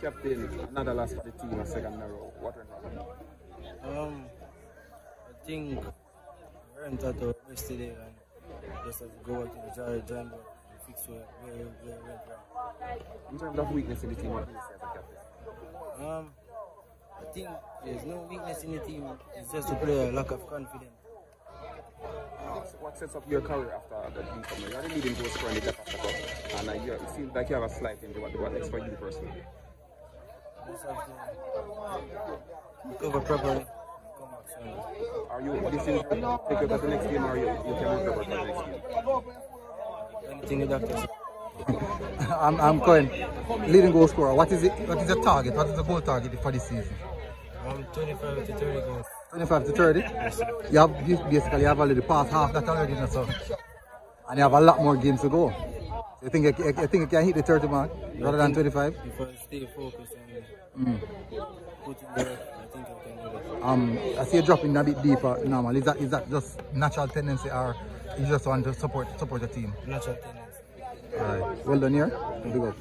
Captain, another loss for the team, a second in a row. What went wrong? I think we went out of yesterday and just have to go back to the join and fix where we went wrong. In terms of weakness in the team, what do you say as a captain? I think there's no weakness in the team. It's just a player lack of confidence. So what sets up your career after that become? You are the leading goal scorer in the Dacosta Cup, and it seems like you have a slight injury. What next for you personally? Just have to recover properly and come back soon. Are you this is take you to the next game, or you can recover for the next game? Anything the doctor says. I'm Cohen, leading goal scorer. What is it? What is the target? What is the goal target for this season? 25 to 30 goals. 25 to 30? Yes, You basically have already passed half that already, so. And you have a lot more games to go. So you think you can hit the 30 mark rather than 25? If I stay focused and put in the work, I think I can do that. I see you dropping a bit deeper normal. Is that just natural tendency, or you just want to support the team? Natural tendency. Alright. Well done here. Big up.